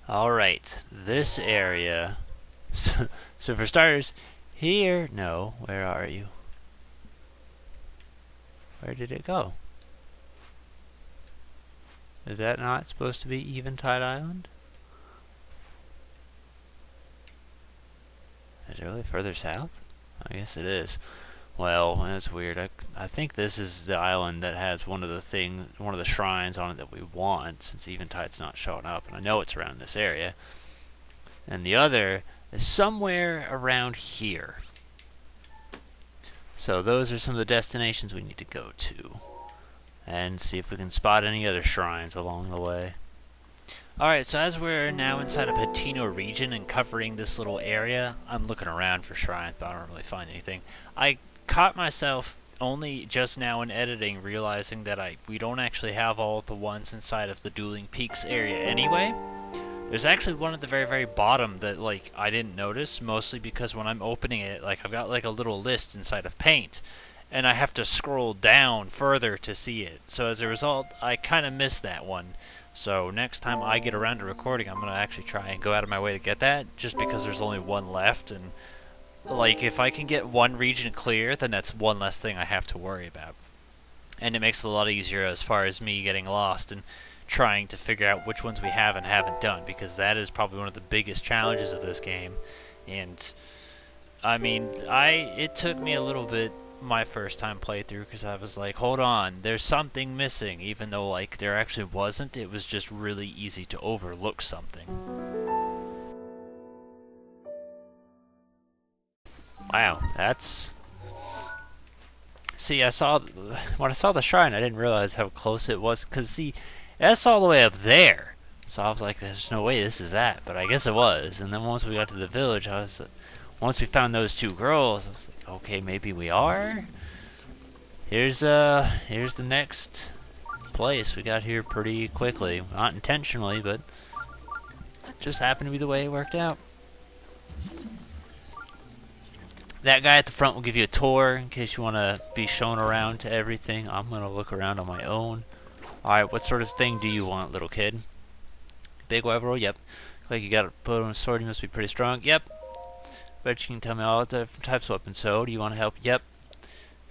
Alright, this area. So for starters, here. No, where are you? Where did it go? Is that not supposed to be Eventide Island? Is it really further south? I guess it is. Well, that's weird. I think this is the island that has one of the shrines on it that we want, since Eventide's not showing up, and I know it's around this area. And the other is somewhere around here. So those are some of the destinations we need to go to, and see if we can spot any other shrines along the way. Alright, so as we're now inside of Hateno region and covering this little area, I'm looking around for shrines, but I don't really find anything. I caught myself only just now in editing realizing that we don't actually have all the ones inside of the Dueling Peaks area anyway. There's actually one at the very, very bottom that, like, I didn't notice, mostly because when I'm opening it, like, I've got, like, a little list inside of Paint, and I have to scroll down further to see it. So as a result, I kind of missed that one. So next time I get around to recording, I'm going to actually try and go out of my way to get that, just because there's only one left, and, like, if I can get one region clear, then that's one less thing I have to worry about. And it makes it a lot easier as far as me getting lost and trying to figure out which ones we have and haven't done, because that is probably one of the biggest challenges of this game. And I mean, it took me a little bit my first time playthrough, because I was like, hold on, there's something missing, even though, like, there actually wasn't. It was just really easy to overlook something. Wow, that's... See, when I saw the shrine, I didn't realize how close it was, because, see, that's all the way up there. So I was like, there's no way this is that, but I guess it was. And then once we got to the village, once we found those two girls, I was like, okay, maybe we are. Here's the next place. We got here pretty quickly. Not intentionally, but it just happened to be the way it worked out. That guy at the front will give you a tour in case you want to be shown around to everything. I'm going to look around on my own. Alright, what sort of thing do you want, little kid? Big weapon? Yep. Like you got to put on a sword, you must be pretty strong. Yep. Bet you can tell me all the different types of weapons. So, do you want to help? Yep.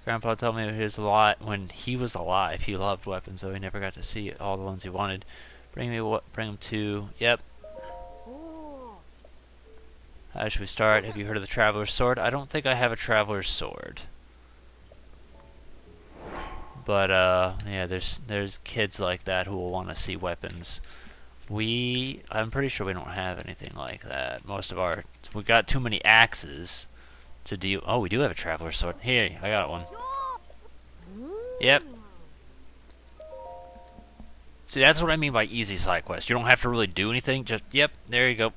Grandpa told me when he was alive, he loved weapons, though he never got to see all the ones he wanted. Bring him to... Yep. How should we start? Have you heard of the Traveler's Sword? I don't think I have a Traveler's Sword. But, yeah, there's kids like that who will want to see weapons. I'm pretty sure we don't have anything like that. We got too many axes to deal. Oh, we do have a Traveler's Sword. Here, I got one. Yep. See, that's what I mean by easy side quest. You don't have to really do anything. Just, yep, there you go.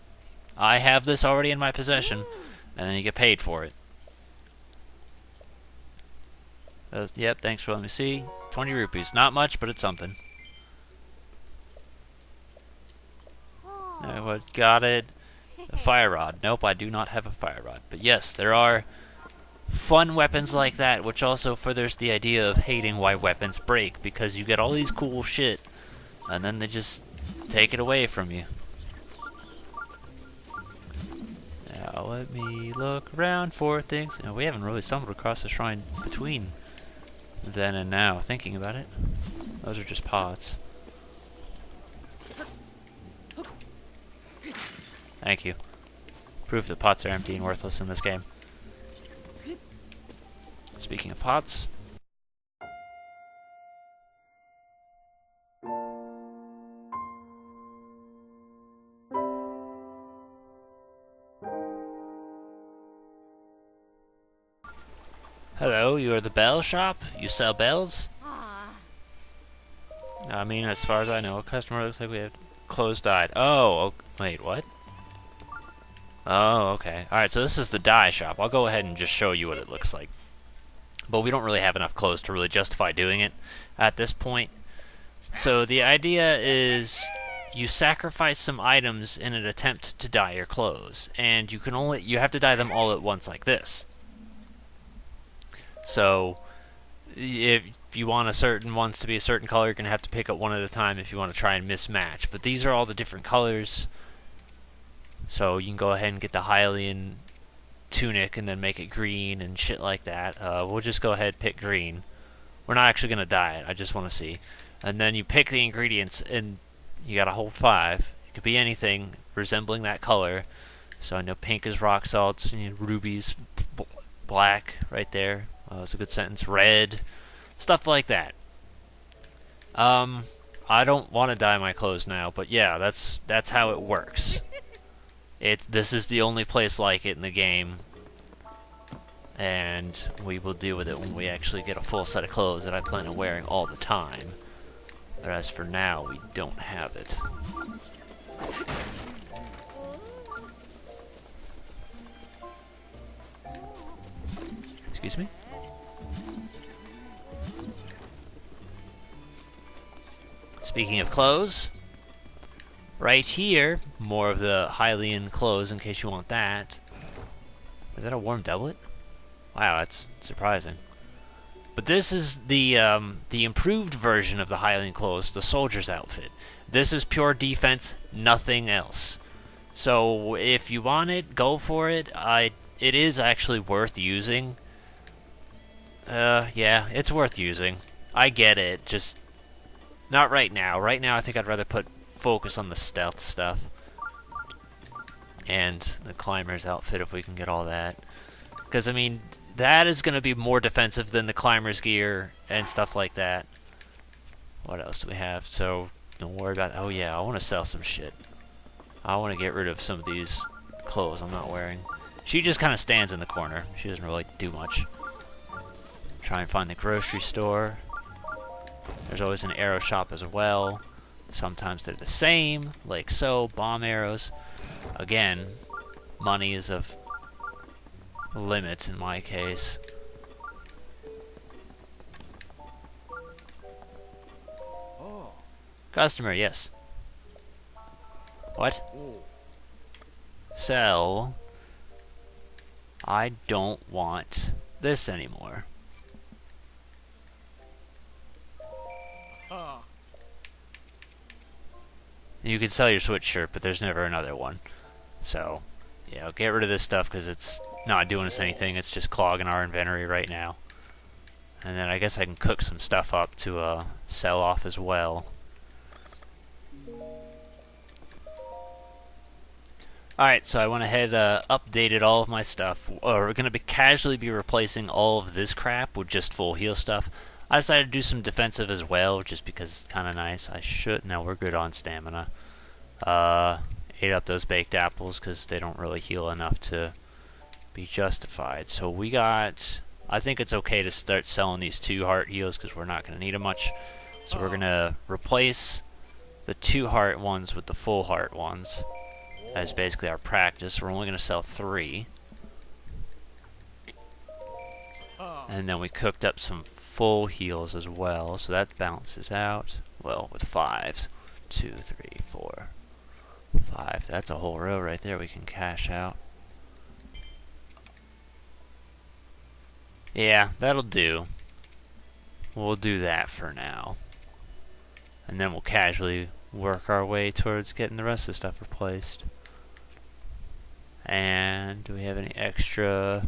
I have this already in my possession. And then you get paid for it. Yep, thanks for letting me see. 20 rupees. Not much, but it's something. What got it? A fire rod. Nope, I do not have a fire rod. But yes, there are fun weapons like that, which also furthers the idea of hating why weapons break, because you get all these cool shit, and then they just take it away from you. Now let me look around for things. We haven't really stumbled across a shrine between then and now, thinking about it. Those are just pots. Thank you. Proof that pots are empty and worthless in this game. Speaking of pots... Hello, you are the bell shop? You sell bells? I mean, as far as I know, a customer looks like we have closed died. Oh, wait, what? Oh, okay. Alright, so this is the dye shop. I'll go ahead and just show you what it looks like. But we don't really have enough clothes to really justify doing it at this point. So the idea is you sacrifice some items in an attempt to dye your clothes. And you have to dye them all at once like this. So if you want certain ones to be a certain color, you're going to have to pick up one at a time if you want to try and mismatch. But these are all the different colors So you can go ahead and get the Hylian tunic and then make it green and shit like that. We'll just go ahead and pick green. We're not actually going to dye it. I just want to see. And then you pick the ingredients, and you got to hold 5. It could be anything resembling that color. So I know pink is rock salts, and rubies, black right there. That's a good sentence. Red, stuff like that. I don't want to dye my clothes now, but yeah, that's how it works. This is the only place like it in the game, and we will deal with it when we actually get a full set of clothes that I plan on wearing all the time. But as for now, we don't have it. Excuse me? Speaking of clothes, right here, more of the Hylian clothes in case you want that. Is that a warm doublet? Wow, that's surprising. But this is the improved version of the Hylian clothes, the soldier's outfit. This is pure defense, nothing else. So if you want it, go for it. It is actually worth using. Yeah, it's worth using. I get it, just not right now. Right now I think I'd rather put focus on the stealth stuff. And the climber's outfit if we can get all that. Because, I mean, that is going to be more defensive than the climber's gear and stuff like that. What else do we have? So, don't worry about... Oh, yeah, I want to sell some shit. I want to get rid of some of these clothes I'm not wearing. She just kind of stands in the corner. She doesn't really do much. Try and find the grocery store. There's always an arrow shop as well. Sometimes they're the same, like so. Bomb arrows. Again, money is of limit in my case. Oh. Customer, yes. What? Sell. I don't want this anymore. You can sell your sweatshirt, but there's never another one. So, yeah, get rid of this stuff because it's not doing us anything. It's just clogging our inventory right now. And then I guess I can cook some stuff up to sell off as well. Alright, so I went ahead updated all of my stuff. We're going to casually be replacing all of this crap with just full heal stuff. I decided to do some defensive as well, just because it's kind of nice. I should... No, we're good on stamina. Ate up those baked apples, because they don't really heal enough to be justified. So we got... I think it's okay to start selling these 2 heart heals, because we're not going to need them much. So we're going to replace the 2 heart ones with the full heart ones. As basically our practice. We're only going to sell 3. And then we cooked up some full heals as well, so that balances out. Well, with 5s. 2, 3, 4, 5. That's a whole row right there we can cash out. Yeah, that'll do. We'll do that for now. And then we'll casually work our way towards getting the rest of the stuff replaced. And do we have any extra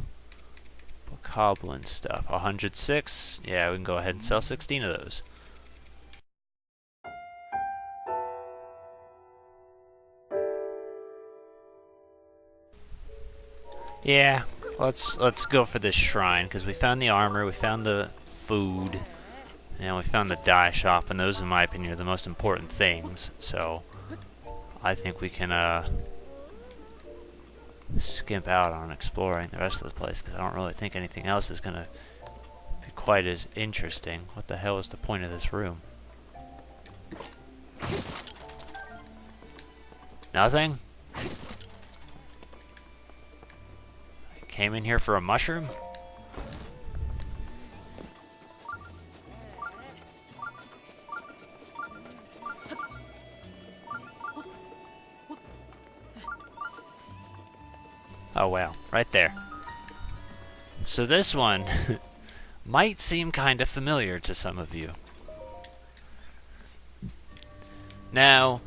goblin stuff? 106? Yeah, we can go ahead and sell 16 of those. Yeah, let's go for this shrine, because we found the armor, we found the food, and we found the dye shop, and those, in my opinion, are the most important things. So I think we can skimp out on exploring the rest of the place, because I don't really think anything else is going to be quite as interesting. What the hell is the point of this room? Nothing? I came in here for a mushroom? Oh wow, right there. So this one might seem kind of familiar to some of you. Now,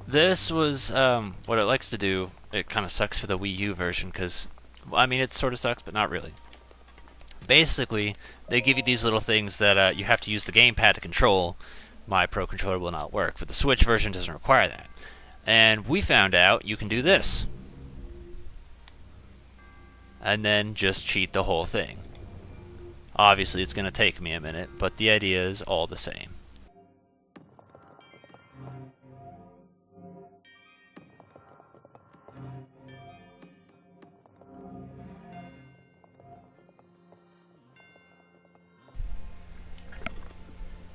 This was what it likes to do. It kind of sucks for the Wii U version because, I mean, it sort of sucks, but not really. Basically, they give you these little things that you have to use the gamepad to control. My Pro controller will not work, but the Switch version doesn't require that. And we found out you can do this. And then just cheat the whole thing. Obviously, it's going to take me a minute, but the idea is all the same.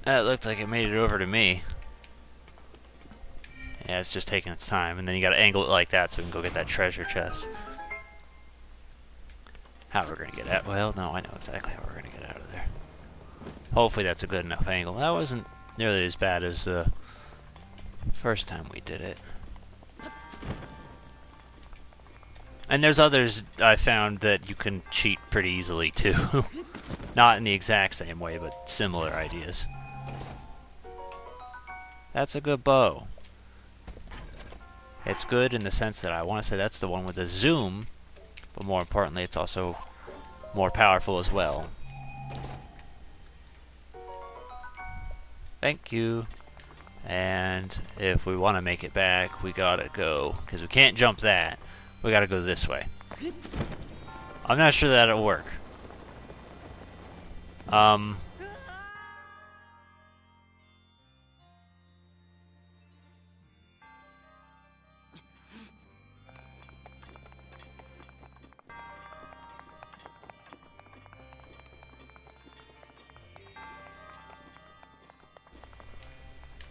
It looked like it made it over to me. Yeah, it's just taking its time, and then you gotta angle it like that so we can go get that treasure chest. How we're gonna get out? Well, no, I know exactly how we're gonna get out of there. Hopefully that's a good enough angle. That wasn't nearly as bad as the first time we did it. And there's others I found that you can cheat pretty easily too. Not in the exact same way, but similar ideas. That's a good bow. It's good in the sense that I want to say that's the one with the zoom, but more importantly, it's also more powerful as well. Thank you. And if we want to make it back, we gotta go, because we can't jump that. We gotta go this way. I'm not sure that'll work.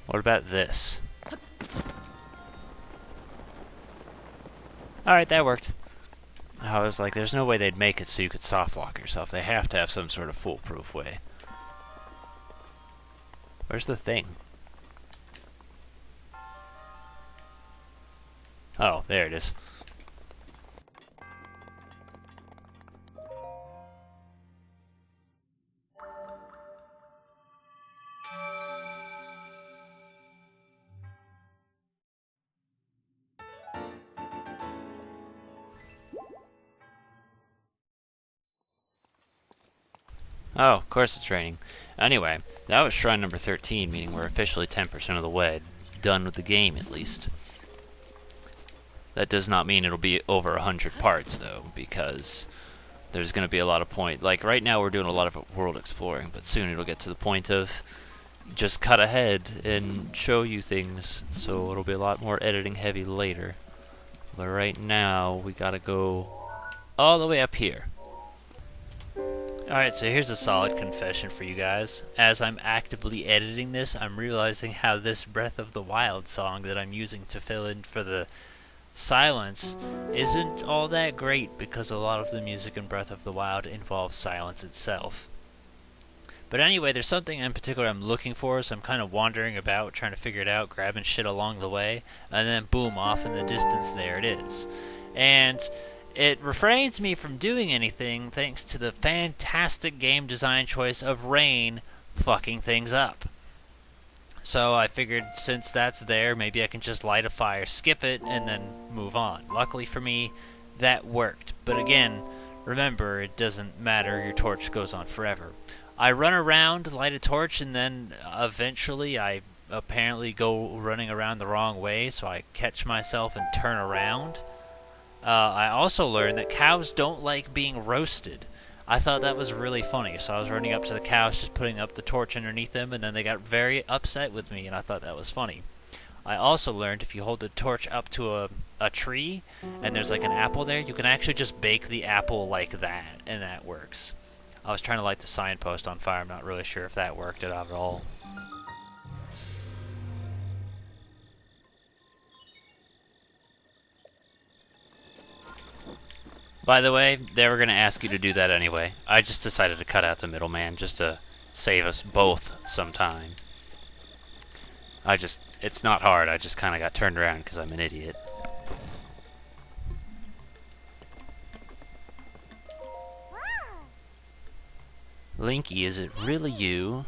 What about this? Alright, that worked. I was like, there's no way they'd make it so you could soft lock yourself. They have to have some sort of foolproof way. Where's the thing? Oh, there it is. Oh, of course it's raining. Anyway, that was shrine number 13, meaning we're officially 10% of the way done with the game, at least. That does not mean it'll be over 100 parts, though, because there's going to be a lot of point. Like, right now we're doing a lot of world exploring, but soon it'll get to the point of just cut ahead and show you things, so it'll be a lot more editing heavy later. But right now, we gotta go all the way up here. Alright, so here's a solid confession for you guys. As I'm actively editing this, I'm realizing how this Breath of the Wild song that I'm using to fill in for the silence isn't all that great, because a lot of the music in Breath of the Wild involves silence itself. But anyway, there's something in particular I'm looking for, so I'm kind of wandering about, trying to figure it out, grabbing shit along the way, and then boom, off in the distance, there it is. And it refrains me from doing anything thanks to the fantastic game design choice of rain fucking things up. So I figured since that's there, maybe I can just light a fire, skip it, and then move on. Luckily for me, that worked. But again, remember, it doesn't matter, your torch goes on forever. I run around, light a torch, and then eventually I apparently go running around the wrong way, so I catch myself and turn around. I also learned that cows don't like being roasted. I thought that was really funny, so I was running up to the cows, just putting up the torch underneath them, and then they got very upset with me, and I thought that was funny. I also learned if you hold the torch up to a tree, and there's like an apple there, you can actually just bake the apple like that, and that works. I was trying to light the signpost on fire, I'm not really sure if that worked at all. By the way, they were going to ask you to do that anyway. I just decided to cut out the middleman just to save us both some time. It's not hard, I just kind of got turned around because I'm an idiot. Linky, is it really you?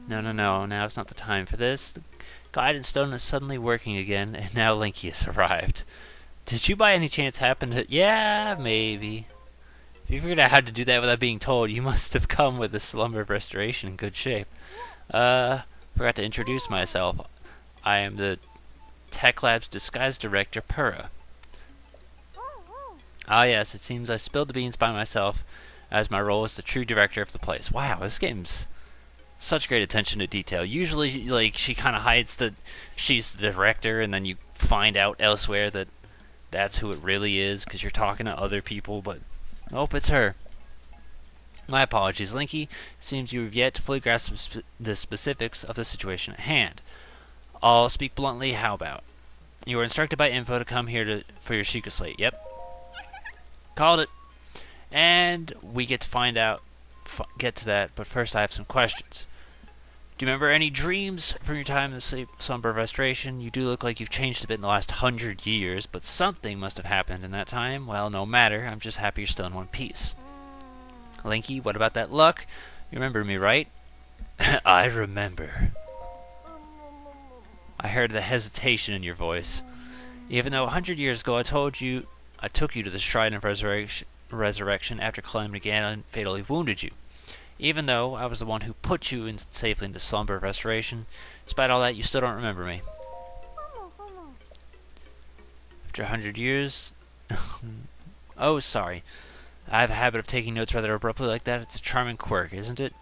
No, no, no, now is not the time for this. The guidance stone is suddenly working again, and now Linky has arrived. Did you by any chance happen to... Yeah, maybe. If you figured out how to do that without being told, you must have come with the slumber of restoration in good shape. Forgot to introduce myself. I am the Tech Lab's disguise director, Pura. Ah yes, it seems I spilled the beans by myself, as my role as the true director of the place. Wow, this game's such great attention to detail. Usually, like, she kind of hides that she's the director, and then you find out elsewhere that that's who it really is, because you're talking to other people, but nope, it's her. My apologies, Linky. Seems you have yet to fully grasp the specifics of the situation at hand. I'll speak bluntly, how about? You were instructed by Info to come here for your Sheikah Slate. Yep. Called it. And we get to find out, get to that, but first I have some questions. Do you remember any dreams from your time in the Slumber of Restoration? You do look like you've changed a bit in the last 100 years, but something must have happened in that time. Well, no matter, I'm just happy you're still in one piece. Linky, what about that luck? You remember me, right? I remember. I heard the hesitation in your voice. Even though 100 years ago I took you to the Shrine of Resurrection after climbing again and fatally wounded you. Even though I was the one who put you safely into Slumber of Restoration, despite all that, you still don't remember me. After 100 years... Oh, sorry. I have a habit of taking notes rather abruptly like that. It's a charming quirk, isn't it?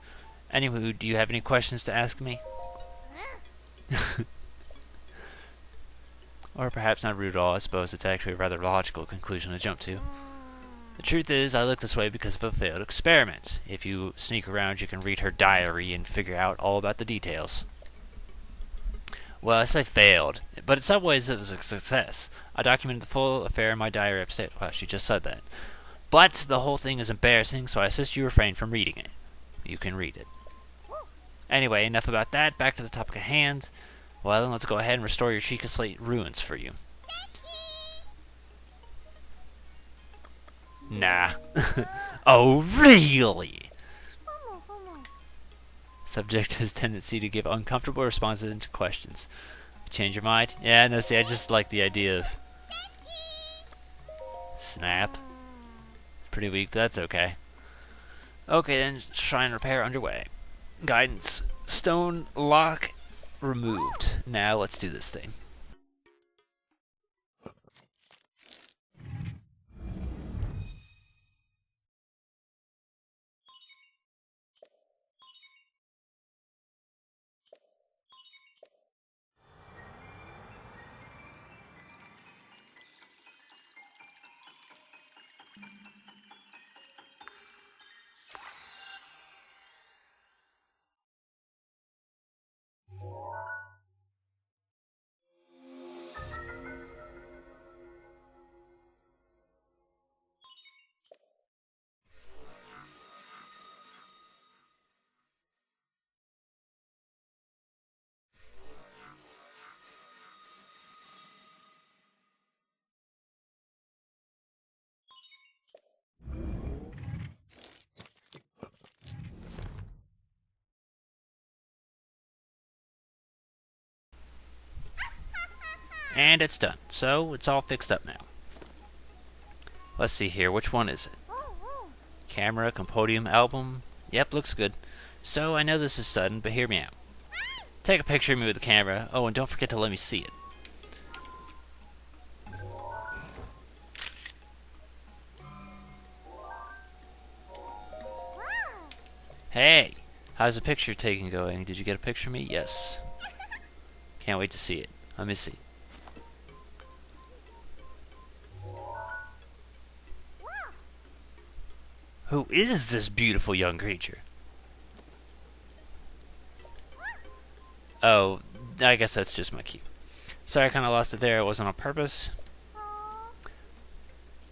Anywho, do you have any questions to ask me? Or perhaps not rude at all. I suppose it's actually a rather logical conclusion to jump to. The truth is, I look this way because of a failed experiment. If you sneak around, you can read her diary and figure out all about the details. Well, I say failed, but in some ways it was a success. I documented the full affair in my diary upstate. Well, she just said that. But the whole thing is embarrassing, so I insist you refrain from reading it. You can read it. Anyway, enough about that. Back to the topic at hand. Well, then let's go ahead and restore your Sheikah Slate ruins for you. Nah. Oh, really? Subject has tendency to give uncomfortable responses to questions. Change your mind? Yeah, no, see, I just like the idea of... Snap. Pretty weak, but that's okay. Okay, then, shrine repair underway. Guidance. Stone lock removed. Now, let's do this thing. And it's done. So, it's all fixed up now. Let's see here. Which one is it? Camera, Compodium, album. Yep, looks good. So, I know this is sudden, but hear me out. Take a picture of me with the camera. Oh, and don't forget to let me see it. Hey! How's the picture taking going? Did you get a picture of me? Yes. Can't wait to see it. Let me see. Who is this beautiful young creature? Oh, I guess that's just my cue. Sorry, I kind of lost it there. It wasn't on purpose.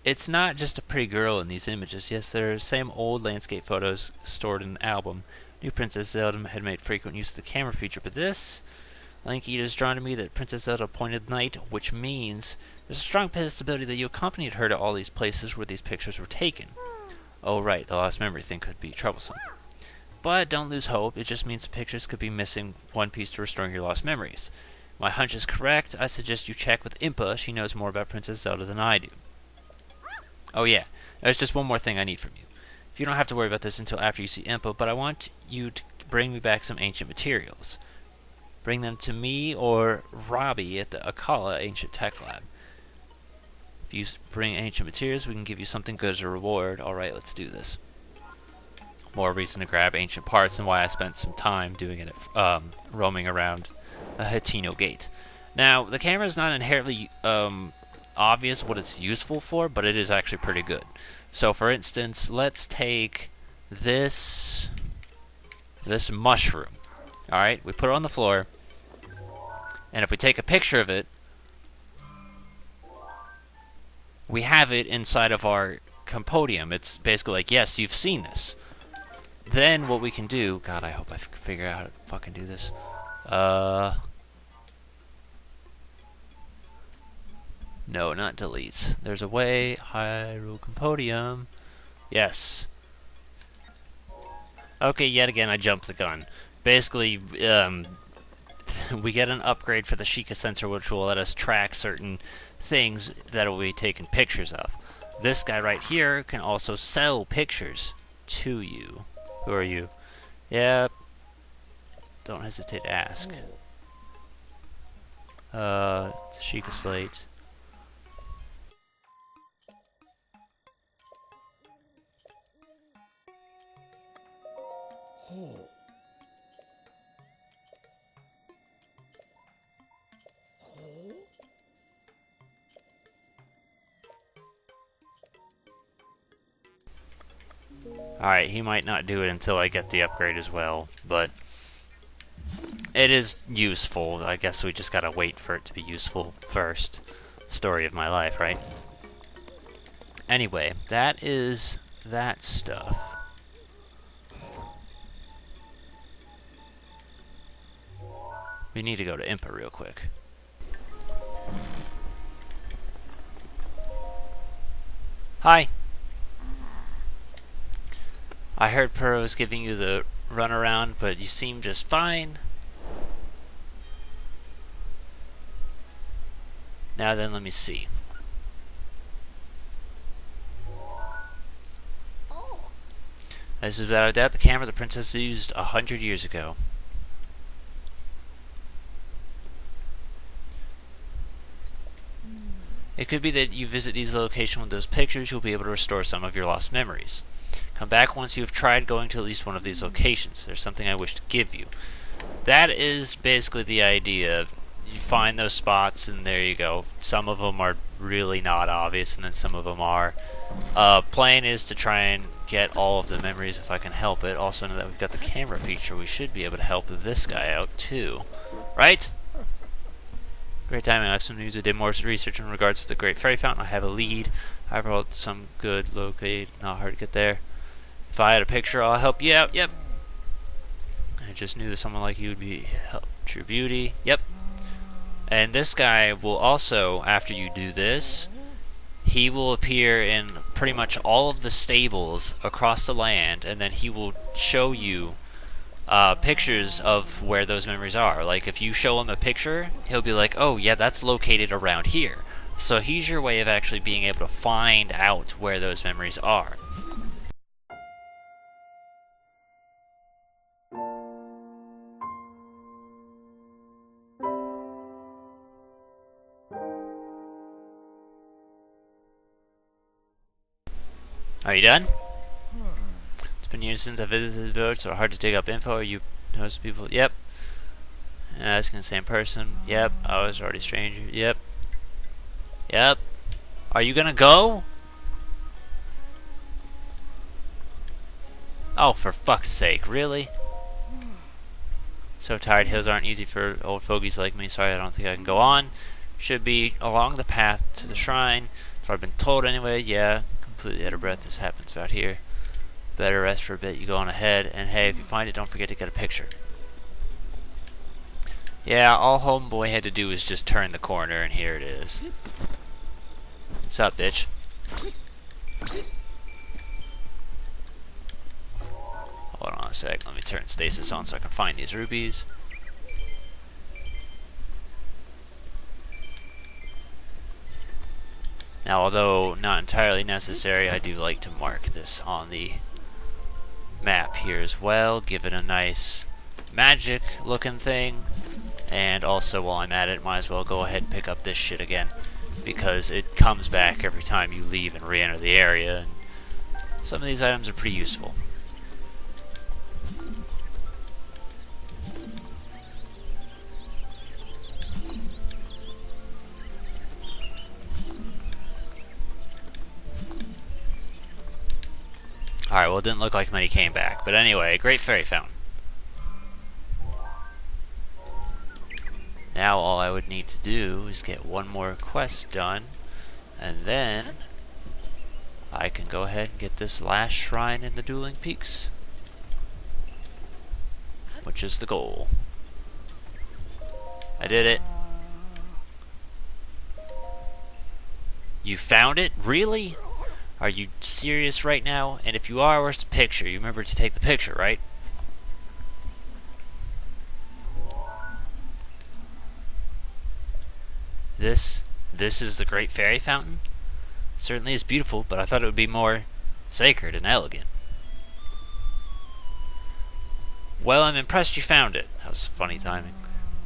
It's not just a pretty girl in these images. Yes, they're the same old landscape photos stored in an album. New Princess Zelda had made frequent use of the camera feature, but this... Linky, it is drawn to me that Princess Zelda appointed night, which means there's a strong possibility that you accompanied her to all these places where these pictures were taken. Oh, right, the lost memory thing could be troublesome. But don't lose hope, it just means the pictures could be missing one piece to restoring your lost memories. If my hunch is correct, I suggest you check with Impa. She knows more about Princess Zelda than I do. Oh yeah, there's just one more thing I need from you. You don't have to worry about this until after you see Impa, but I want you to bring me back some ancient materials. Bring them to me or Robbie at the Akala Ancient Tech Lab. If you bring ancient materials, we can give you something good as a reward. Alright, let's do this. More reason to grab ancient parts and why I spent some time doing it roaming around a Hateno gate. Now, the camera is not inherently obvious what it's useful for, but it is actually pretty good. So, for instance, let's take this mushroom. Alright, we put it on the floor, and if we take a picture of it, we have it inside of our compodium. It's basically like, yes, you've seen this. Then what we can do... God, I hope I figure out how to fucking do this. No, not delete. There's a way. Hyrule Compodium. Yes. Okay, yet again, I jumped the gun. Basically, we get an upgrade for the Sheikah sensor, which will let us track certain things that we'll be taking pictures of. This guy right here can also sell pictures to you. Who are you? Yep. Don't hesitate to ask. Sheikah Slate. Alright, he might not do it until I get the upgrade as well, but it is useful. I guess we just gotta wait for it to be useful first. Story of my life, right? Anyway, that is that stuff. We need to go to Impa real quick. Hi! I heard Purr was giving you the runaround, but you seem just fine. Now then, let me see. This is without a doubt the camera the princess used 100 years ago. It could be that you visit these locations with those pictures, you'll be able to restore some of your lost memories. Come back once you have tried going to at least one of these locations. There's something I wish to give you. That is basically the idea. You find those spots and there you go. Some of them are really not obvious and then some of them are. Plan is to try and get all of the memories if I can help it. Also, now that we've got the camera feature, we should be able to help this guy out too. Right? Great timing. I have some news. I did more research in regards to the Great Fairy Fountain. I have a lead. I've rolled some good locate. Not hard to get there. If I had a picture, I'll help you out. Yep. I just knew that someone like you would be help. True beauty. Yep. And this guy will also, after you do this, he will appear in pretty much all of the stables across the land, and then he will show you pictures of where those memories are. Like, if you show him a picture, he'll be like, oh, yeah, that's located around here. So he's your way of actually being able to find out where those memories are. Are you done? It's been years since I visited this village, so hard to dig up info. You know some people? Yep. Asking the same person? Yep. I was already a stranger. Yep. Yep. Are you gonna go? Oh, for fuck's sake, really? So tired. Hills aren't easy for old fogies like me. Sorry, I don't think I can go on. Should be along the path to the shrine. That's what I've been told anyway. Yeah. Completely out of breath. This happens about here. Better rest for a bit. You go on ahead, and hey, if you find it, don't forget to get a picture. Yeah, all homeboy had to do was just turn the corner, and here it is. Sup, bitch? Hold on a a sec. Let me turn stasis on so I can find these rubies. Now, although not entirely necessary, I do like to mark this on the map here as well. Give it a nice magic looking thing. And also, while I'm at it, might as well go ahead and pick up this shit again, because it comes back every time you leave and re-enter the area, and some of these items are pretty useful. Alright, well, it didn't look like many came back, but anyway, great fairy fountain. Now all I would need to do is get one more quest done, and then I can go ahead and get this last shrine in the Dueling Peaks, which is the goal. I did it. You found it? Really? Are you serious right now? And if you are, where's the picture? You remember to take the picture, right? This is the Great Fairy Fountain? It certainly is beautiful, but I thought it would be more sacred and elegant. Well, I'm impressed you found it. That was funny timing,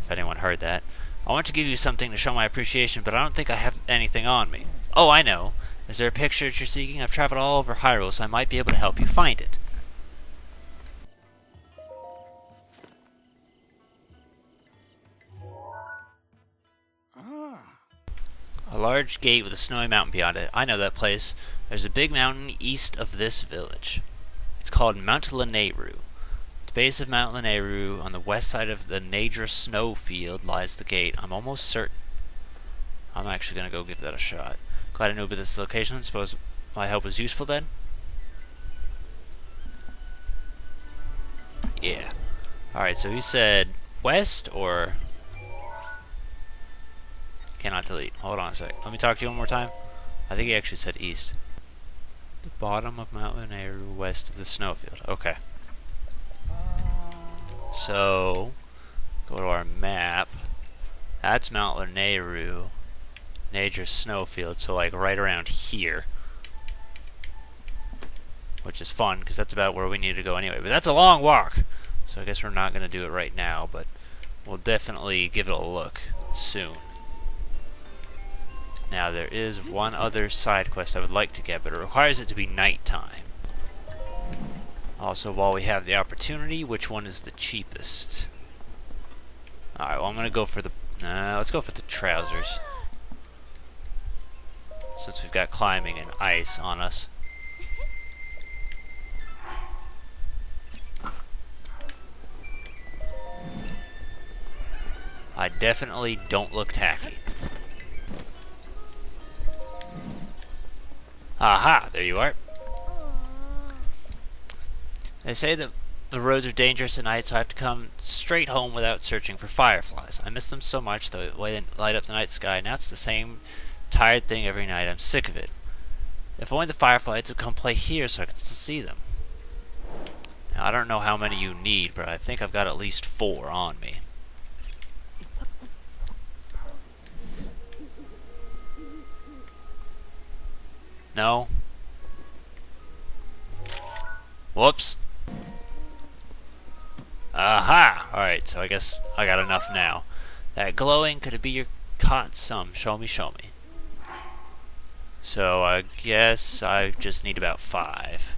if anyone heard that. I want to give you something to show my appreciation, but I don't think I have anything on me. Oh, I know. Is there a picture that you're seeking? I've traveled all over Hyrule, so I might be able to help you find it. A large gate with a snowy mountain beyond it. I know that place. There's a big mountain east of this village. It's called Mount Lanayru. At the base of Mount Lanayru, on the west side of the Nadra snowfield, lies the gate. I'm almost certain. I'm actually going to go give that a shot. Glad I knew about this location. Suppose my help was useful then? Yeah. Alright, so he said west or... Cannot delete. Hold on a sec. Let me talk to you one more time. I think he actually said east. The bottom of Mount Lanayru, west of the snowfield. Okay. So, go to our map. That's Mount Lanayru. Nadra snowfield, so like right around here. Which is fun, because that's about where we need to go anyway. But that's a long walk! So I guess we're not going to do it right now, but we'll definitely give it a look soon. Now, there is one other side quest I would like to get, but it requires it to be nighttime. Also, while we have the opportunity, which one is the cheapest? Alright, well, I'm going to go for the... let's go for the trousers. Since we've got climbing and ice on us. I definitely don't look tacky. Aha! There you are. They say that the roads are dangerous at night, so I have to come straight home without searching for fireflies. I miss them so much, the way they light up the night sky. Now it's the same tired thing every night. I'm sick of it. If only the fireflies would come play here so I could still see them. Now, I don't know how many you need, but I think I've got at least 4 on me. No? Whoops. Aha! Alright, so I guess I got enough now. That glowing, could it be your caught some? Show me, show me. So I guess I just need about 5.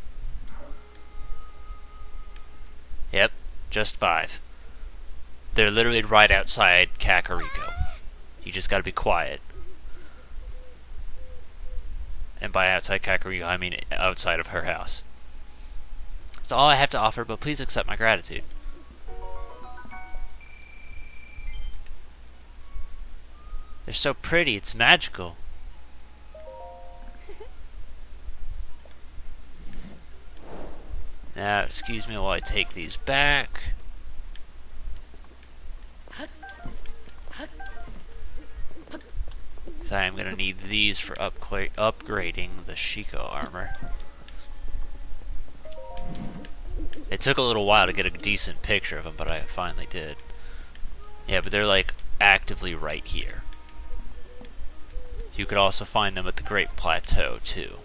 Yep, just 5. They're literally right outside Kakariko. You just gotta be quiet. And by outside Kakariko, I mean outside of her house. That's all I have to offer, but please accept my gratitude. They're so pretty, it's magical. Now, excuse me while I take these back. I am going to need these for upgrading the Shiko armor. It took a little while to get a decent picture of them, but I finally did. Yeah, but they're like actively right here. You could also find them at the Great Plateau too.